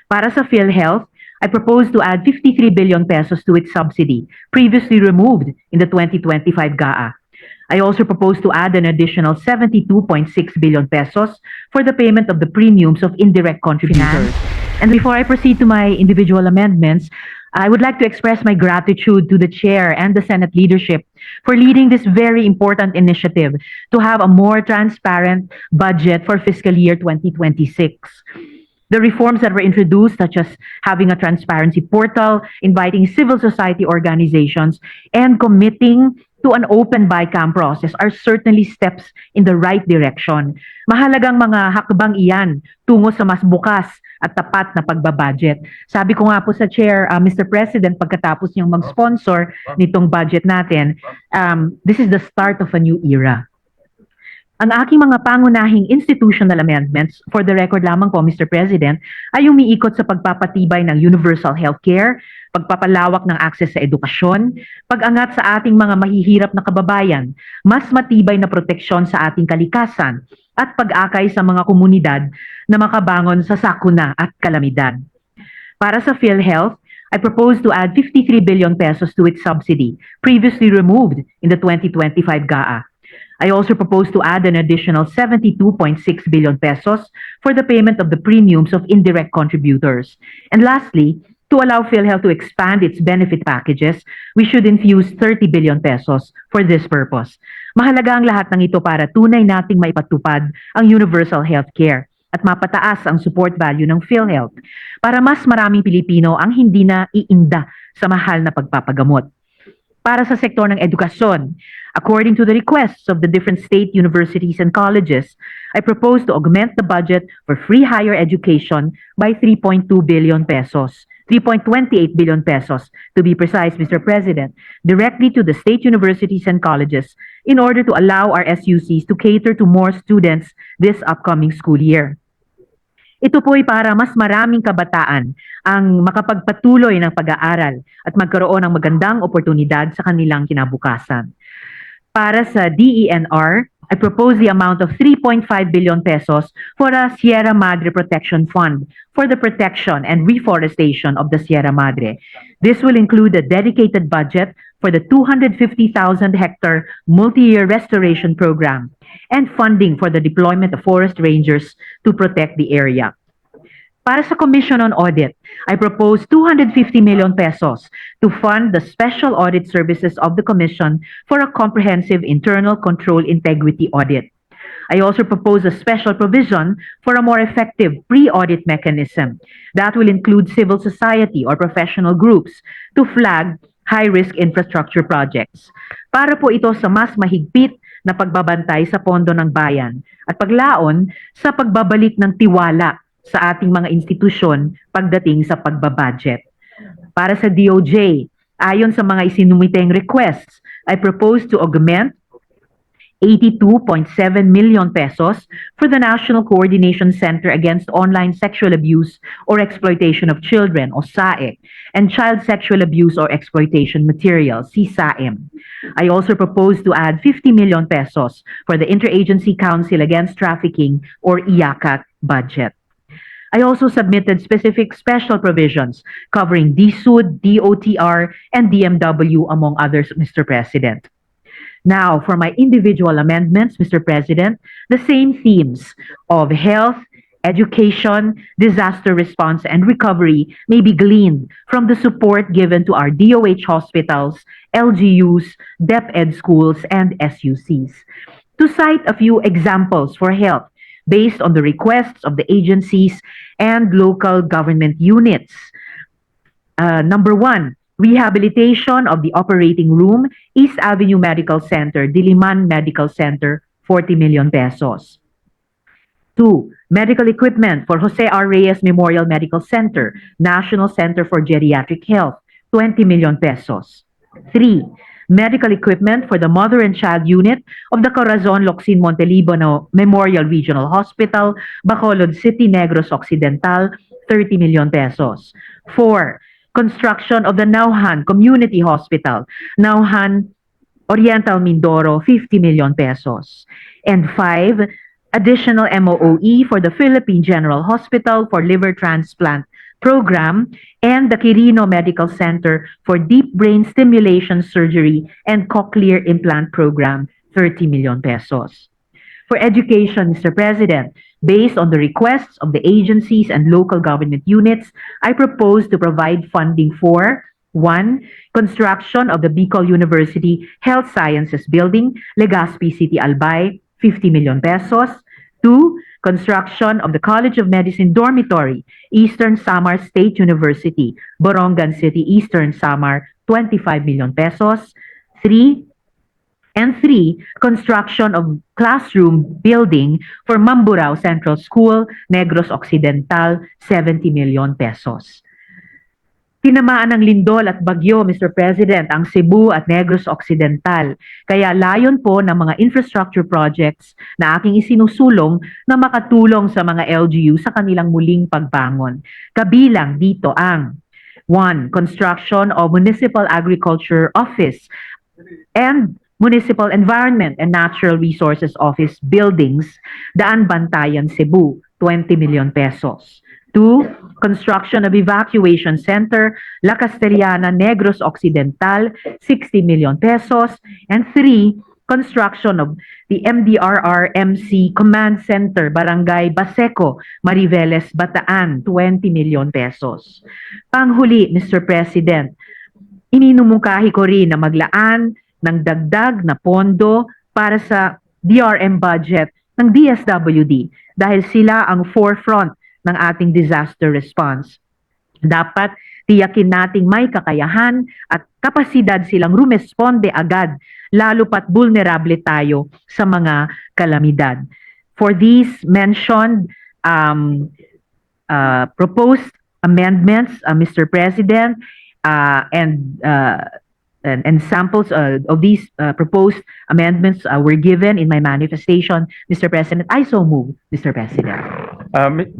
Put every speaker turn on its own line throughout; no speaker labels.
Para sa PhilHealth, I propose to add 53 billion pesos to its subsidy, previously removed in the 2025 GAA. I also propose to add an additional 72.6 billion pesos for the payment of the premiums of indirect contributors. And before I proceed to my individual amendments, I would like to express my gratitude to the Chair and the Senate leadership for leading this very important initiative to have a more transparent budget for fiscal year 2026. The reforms that were introduced, such as having a transparency portal, inviting civil society organizations, and committing to an open BICAM process are certainly steps in the right direction. Mahalagang mga hakbang iyan tungo sa mas bukas at tapat na pagbabudget. Sabi ko nga po sa Chair, Mr. President, pagkatapos niyang mag-sponsor nitong budget natin, this is the start of a new era. Ang aking mga pangunahing institutional amendments, for the record lamang po, Mr. President, ay umiikot sa pagpapatibay ng universal healthcare, pagpapalawak ng access sa edukasyon, pag-angat sa ating mga mahihirap na kababayan, mas matibay na proteksyon sa ating kalikasan, at pag-akay sa mga komunidad na makabangon sa sakuna at kalamidad. Para sa PhilHealth, I propose to add 53 billion pesos to its subsidy, previously removed in the 2025 GAA. I also propose to add an additional 72.6 billion pesos for the payment of the premiums of indirect contributors. And lastly, to allow PhilHealth to expand its benefit packages, we should infuse 30 billion pesos for this purpose. Mahalaga ang lahat ng ito para tunay nating maipatupad ang universal healthcare at mapataas ang support value ng PhilHealth para mas maraming Pilipino ang hindi na iinda sa mahal na pagpapagamot. Para sa sektor ng edukasyon, according to the requests of the different state universities and colleges, I propose to augment the budget for free higher education by 3.2 billion pesos, 3.28 billion pesos to be precise, Mr. President, directly to the state universities and colleges in order to allow our SUCs to cater to more students this upcoming school year. Ito po'y para mas maraming kabataan ang makapagpatuloy ng pag-aaral at magkaroon ng magandang oportunidad sa kanilang kinabukasan. Para sa DENR, I propose the amount of 3.5 billion pesos for a Sierra Madre Protection Fund for the protection and reforestation of the Sierra Madre. This will include a dedicated budget for the 250,000-hectare multi-year restoration program and funding for the deployment of forest rangers to protect the area. Para sa Commission on Audit, I propose 250 million pesos to fund the special audit services of the Commission for a comprehensive internal control integrity audit. I also propose a special provision for a more effective pre-audit mechanism that will include civil society or professional groups to flag high-risk infrastructure projects. Para po ito sa mas mahigpit na pagbabantay sa pondo ng bayan at paglaon sa pagbabalik ng tiwala sa ating mga institusyon pagdating sa pagbabudget. Para sa DOJ, ayon sa mga isinumiteng requests, I propose to augment 82.7 million pesos for the National Coordination Center Against Online Sexual Abuse or Exploitation of Children, o SAEC, and Child Sexual Abuse or Exploitation Materials, CSAEM. I also propose to add 50 million pesos for the Interagency Council Against Trafficking, or IACAT, budget. I also submitted specific special provisions covering DSUD, DOTR, and DMW, among others, Mr. President. Now, for my individual amendments, Mr. President, the same themes of health, education, disaster response, and recovery may be gleaned from the support given to our DOH hospitals, LGUs, DepEd schools, and SUCs. To cite a few examples for health, based on the requests of the agencies and local government units. Number one, rehabilitation of the operating room, East Avenue Medical Center, Diliman Medical Center, 40 million pesos. 2, medical equipment for Jose R. Reyes Memorial Medical Center, National Center for Geriatric Health, 20 million pesos. 3, medical equipment for the Mother and Child Unit of the Corazon Locsin Montelibono Memorial Regional Hospital, Bacolod City, Negros Occidental, 30 million pesos. 4, construction of the Nauhan Community Hospital, Nauhan Oriental Mindoro, 50 million pesos. And 5, additional MOOE for the Philippine General Hospital for liver transplant, program, and the Quirino Medical Center for Deep Brain Stimulation Surgery and Cochlear Implant Program, 30 million pesos. For education, Mr. President, based on the requests of the agencies and local government units, I propose to provide funding for 1. Construction of the Bicol University Health Sciences Building, Legazpi City, Albay, 50 million pesos. 2. Construction of the College of Medicine Dormitory, Eastern Samar State University, Borongan City, Eastern Samar, 25 million pesos. 3. And 3, construction of classroom building for Mamburao Central School, Negros Occidental, 70 million pesos. Tinamaan ng lindol at bagyo, Mr. President, ang Cebu at Negros Occidental. Kaya layon po ng mga infrastructure projects na aking isinusulong na makatulong sa mga LGU sa kanilang muling pagbangon. Kabilang dito ang 1. Construction of Municipal Agriculture Office and Municipal Environment and Natural Resources Office buildings, Daan Bantayan, Cebu, 20 million pesos. 2. Construction of Evacuation Center, La Castellana, Negros Occidental, 60 million pesos. And 3. Construction of the MDRRMC Command Center, Barangay Baseco, Mariveles, Bataan, 20 million pesos. Panghuli, Mr. President, ininumungkahi ko rin na maglaan ng dagdag na pondo para sa DRM budget ng DSWD dahil sila ang forefront ng ating disaster response. Dapat tiyakin nating may kakayahan at kapasidad silang rumesponde agad, lalo pat vulnerable tayo sa mga kalamidad. For these mentioned proposed amendments, Mr. President, and samples of these proposed amendments were given in my manifestation, Mr. President. I so move, Mr. President.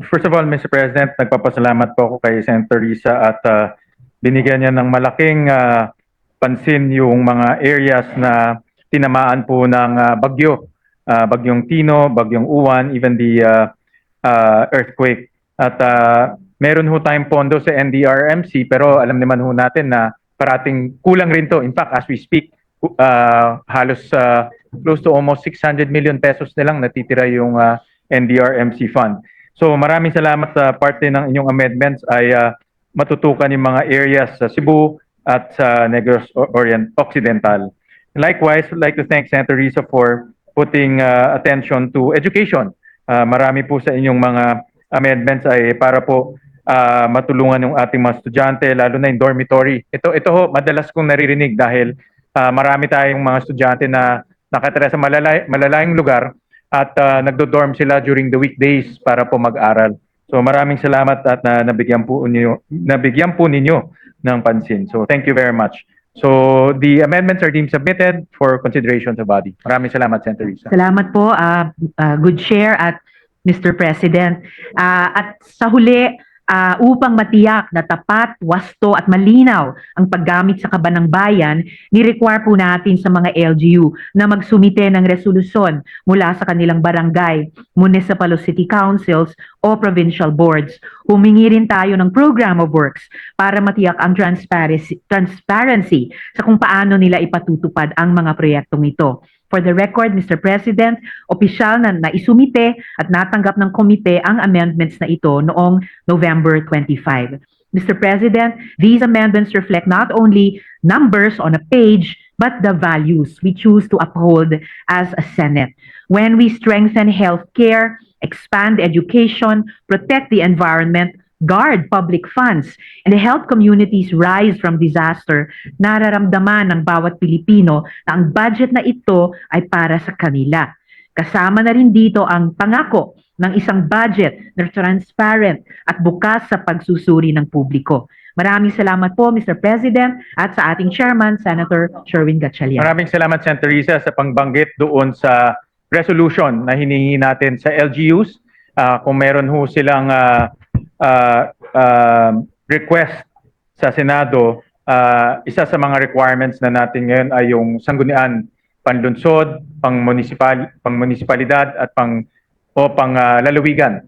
First of all, Mr. President, nagpapasalamat po ako kay Senator Risa at binigyan niya ng malaking pansin yung mga areas na tinamaan po ng bagyo, bagyong Tino, bagyong Uwan, even the earthquake. At meron ho tayong pondo sa NDRMC pero alam naman ho natin na parating kulang rin to. In fact, as we speak, halos close to almost 600 million pesos na lang natitira yung NDRMC fund. So maraming salamat sa parte ng inyong amendments ay matutukan yung mga areas sa Cebu at sa Negros Occidental. Likewise, I'd like to thank Senator Risa for putting attention to education. Marami po sa inyong mga amendments ay para po matulungan yung ating mga estudyante, lalo na yung dormitory. Ito ho, madalas kong naririnig dahil marami tayong mga estudyante na nakatira sa malalayong lugar at nagdo-dorm sila during the weekdays para po mag-aral. So maraming salamat at nabigyan po ninyo ng pansin. So thank you very much. So the amendments are deemed submitted for consideration sa body. Maraming salamat, Senator Risa.
Salamat po, good share at Mr. President. At sa huli, upang matiyak na tapat, wasto at malinaw ang paggamit sa kaban ng bayan, ni-require po natin sa mga LGU na magsumite ng resolusyon mula sa kanilang barangay, municipal o city councils o provincial boards. Humingi rin tayo ng program of works para matiyak ang transparency sa kung paano nila ipatutupad ang mga proyektong ito. For the record, Mr. President, opisyal na naisumite at natanggap ng komite ang amendments na ito noong November 25. Mr. President, these amendments reflect not only numbers on a page, but the values we choose to uphold as a Senate. When we strengthen healthcare, expand education, protect the environment, guard public funds, and help communities rise from disaster, nararamdaman ng bawat Pilipino na ang budget na ito ay para sa kanila. Kasama na rin dito ang pangako ng isang budget na transparent at bukas sa pagsusuri ng publiko. Maraming salamat po, Mr. President, at sa ating chairman, Senator Sherwin Gatchalian.
Maraming salamat, Senator Risa, sa pangbanggit doon sa resolution na hiningi natin sa LGUs. Kung meron ho silang request sa Senado, isa sa mga requirements na natin ngayon ay yung sanggunian panlunsod, pang-munisipalidad at pang lalawigan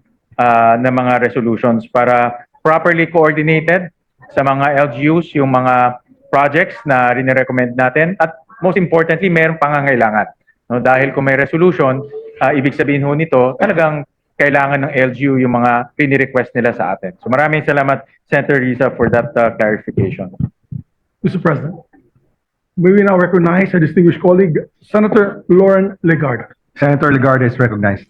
ng mga resolutions para properly coordinated sa mga LGUs, yung mga projects na rin-recommend natin. At most importantly, mayroong pangangailangan. No? Dahil kung may resolution, ibig sabihin ho nito, talagang kailangan ng LGU yung mga rini-request nila sa atin. So maraming salamat, Senator Risa, for that clarification.
Mr. President, may we now recognize a distinguished colleague, Senator Lauren Legarda.
Senator Legarda is recognized.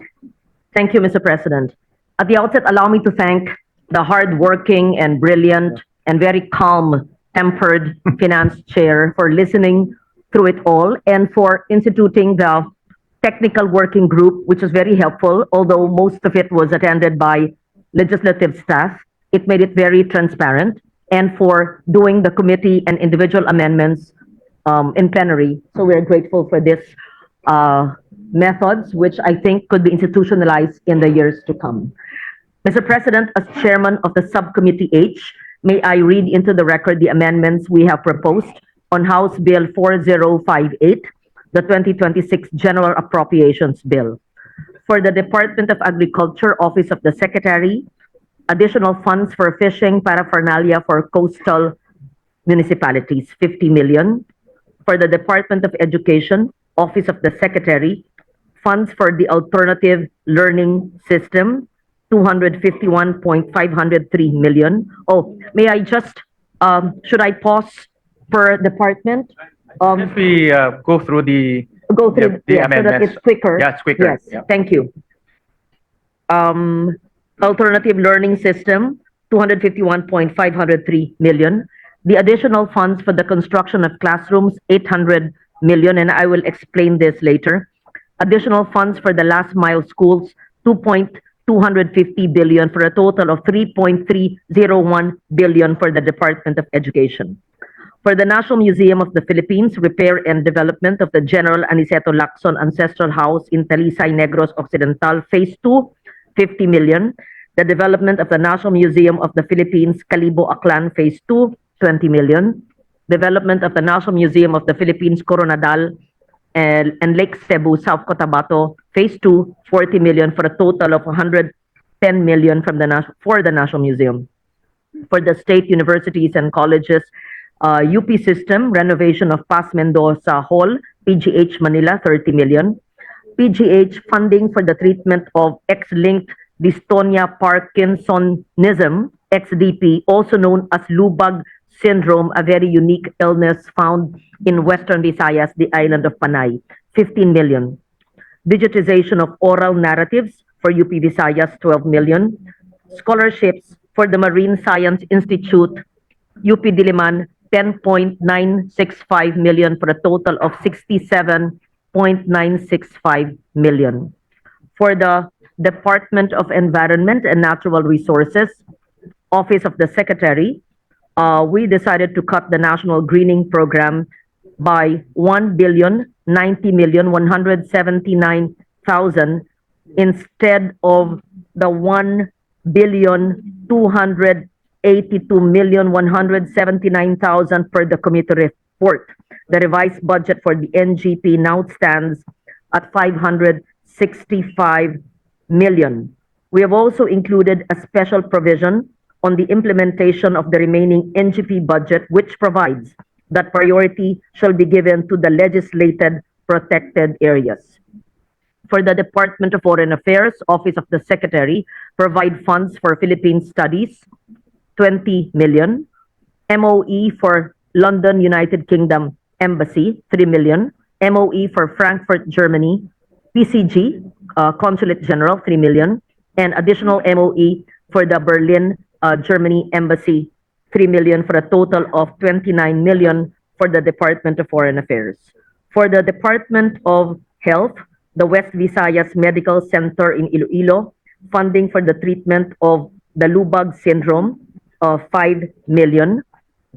Thank you, Mr. President. At the outset, allow me to thank the hardworking and brilliant and very calm-tempered Finance Chair for listening through it all and for instituting the technical working group, which was very helpful, although most of it was attended by legislative staff. It made it very transparent, and for doing the committee and individual amendments in plenary. So we're grateful for this methods, which I think could be institutionalized in the years to come. Mr. President, as chairman of the subcommittee H, may I read into the record the amendments we have proposed on House Bill 4058, the 2026 General Appropriations Bill. For the Department of Agriculture, Office of the Secretary, additional funds for fishing paraphernalia for coastal municipalities, 50 million. For the Department of Education, Office of the Secretary, funds for the Alternative Learning System, 251.503 million. Oh, may I just, should I pause per department?
If we go through the
Go through,
the
yeah, so that
amendments.
it's quicker.
Yeah, it's quicker.
Yes,
Yeah.
thank you. Alternative Learning System, 251.503 million. The additional funds for the construction of classrooms, 800 million, and I will explain this later. Additional funds for the last mile schools, 2.250 billion, for a total of 3.301 billion for the Department of Education. For the National Museum of the Philippines, repair and development of the General Aniceto Lacson Ancestral House in Talisay, Negros Occidental, Phase 2, 50 million. The development of the National Museum of the Philippines, Calibo Aklan, Phase 2, 20 million. Development of the National Museum of the Philippines, Coronadal and Lake Cebu, South Cotabato, Phase 2, 40 million, for a total of 110 million from for the National Museum. For the state universities and colleges, UP system, renovation of Paz Mendoza Hall, PGH Manila, 30 million. PGH funding for the treatment of X-linked dystonia Parkinsonism, XDP, also known as Lubag syndrome, a very unique illness found in Western Visayas, the island of Panay, 15 million. Digitization of oral narratives for UP Visayas, 12 million. Scholarships for the Marine Science Institute, UP Diliman, 10.965 million, for a total of 67.965 million. For the Department of Environment and Natural Resources, Office of the Secretary, we decided to cut the National Greening Program by 1,090,179,000 instead of the 1,282,179,000 per the committee report. The revised budget for the NGP now stands at 565 million. We have also included a special provision on the implementation of the remaining NGP budget, which provides that priority shall be given to the legislated protected areas. For the Department of Foreign Affairs, Office of the Secretary, provide funds for Philippine Studies, 20 million. MOE for London, United Kingdom Embassy, 3 million. MOE for Frankfurt, Germany, PCG, Consulate General, 3 million. And additional MOE for the Berlin, Germany Embassy, 3 million, for a total of 29 million for the Department of Foreign Affairs. For the Department of Health, the West Visayas Medical Center in Iloilo, funding for the treatment of the Lubag syndrome of 5 million.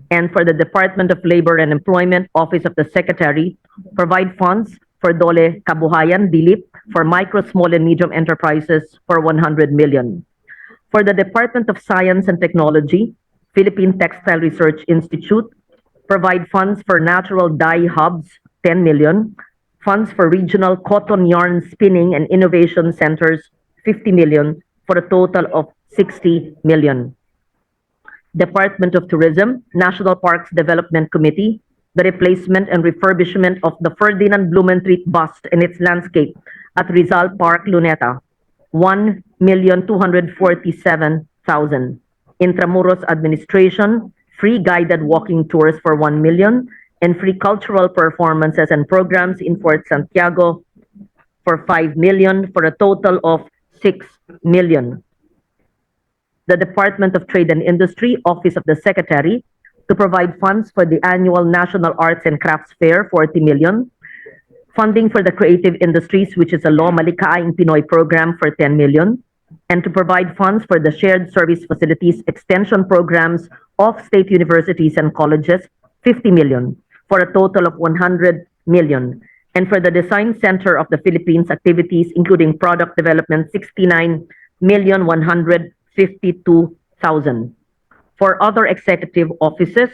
And for the Department of Labor and Employment, Office of the Secretary, provide funds for Dole Kabuhayan, DILIP, for micro, small, and medium enterprises for 100 million. For the Department of Science and Technology, Philippine Textile Research Institute, provide funds for natural dye hubs, 10 million. Funds for regional cotton yarn spinning and innovation centers, 50 million, for a total of 60 million. Department of Tourism, National Parks Development Committee, the replacement and refurbishment of the Ferdinand Blumentritt bust and its landscape at Rizal Park, Luneta, 1,247,000. Intramuros Administration, free guided walking tours for 1 million, and free cultural performances and programs in Fort Santiago for 5 million, for a total of 6 million. The Department of Trade and Industry, Office of the Secretary, to provide funds for the annual National Arts and Crafts Fair, 40 million. Funding for the creative industries, which is a Law Malikaing Pinoy program for 10 million. And to provide funds for the shared service facilities extension programs of state universities and colleges, 50 million, for a total of 100 million. And for the Design Center of the Philippines activities, including product development, 69,152,000. For other executive offices,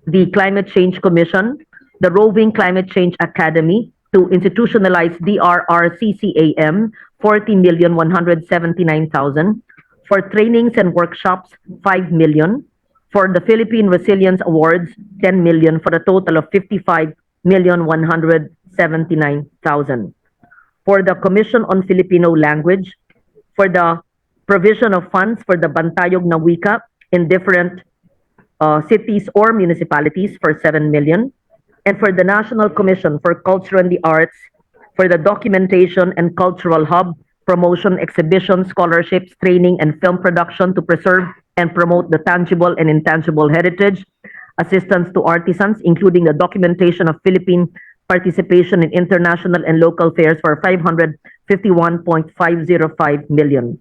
the Climate Change Commission, the Roving Climate Change Academy to institutionalize DRRCCAM, 40,179,000. For trainings and workshops, 5 million. For the Philippine Resilience Awards, 10 million, for a total of 55,179,000. For the Commission on Filipino Language, for the provision of funds for the Bantayog na Wika in different cities or municipalities for 7 million. And for the National Commission for Culture and the Arts, for the Documentation and Cultural Hub, promotion, exhibition, scholarships, training, and film production to preserve and promote the tangible and intangible heritage, assistance to artisans, including the documentation of Philippine participation in international and local fairs for 551.505 million.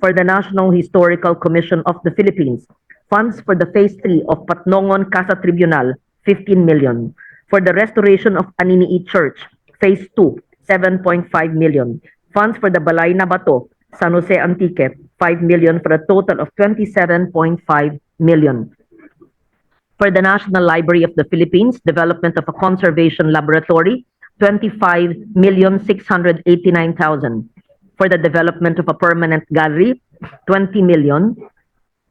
For the National Historical Commission of the Philippines, funds for the Phase 3 of Patnongon Casa Tribunal, 15 million. For the restoration of Aniniit Church, Phase 2, 7.5 million. Funds for the Balay na Bato, San Jose Antique, 5 million, for a total of 27.5 million. For the National Library of the Philippines, development of a conservation laboratory, 25,689,000. For the development of a permanent gallery, 20 million,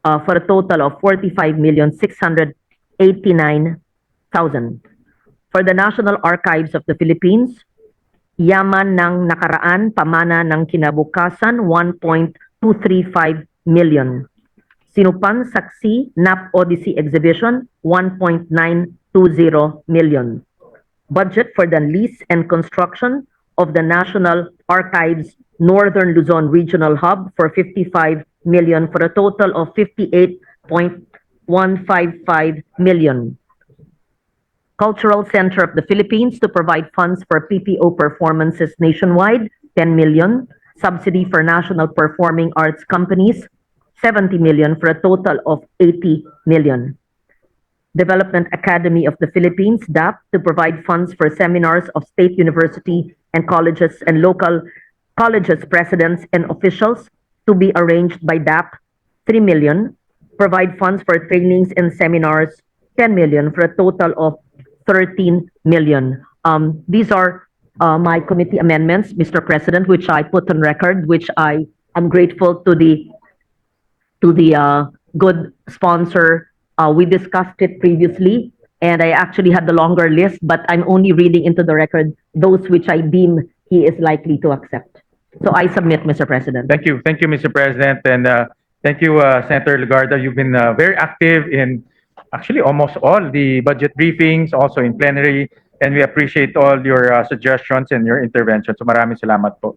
for a total of 45,689,000. For the National Archives of the Philippines, yaman ng nakaraan, pamana ng kinabukasan, 1.235 million. Sinupan Saksi NAP Odyssey Exhibition, 1.920 million. Budget for the lease and construction of the National Archives Northern Luzon Regional Hub for 55 million, for a total of 58.155 million. Cultural Center of the Philippines to provide funds for PPO performances nationwide, 10 million. Subsidy for national performing arts companies, 70 million, for a total of 80 million. Development Academy of the Philippines, DAP, to provide funds for seminars of state university and colleges and local colleges presidents and officials to be arranged by DAP, 3 million. Provide funds for trainings and seminars, 10 million, for a total of 13 million. These are my committee amendments, Mr. President, which I put on record, which I am grateful to the good sponsor. We discussed it previously, and I actually had the longer list, but I'm only reading into the record those which I deem he is likely to accept. So I submit, Mr. President.
Thank you, Mr. President, and thank you, Senator Legarda. You've been very active in actually almost all the budget briefings, also in plenary, and we appreciate all your suggestions and your interventions. So maraming salamat po.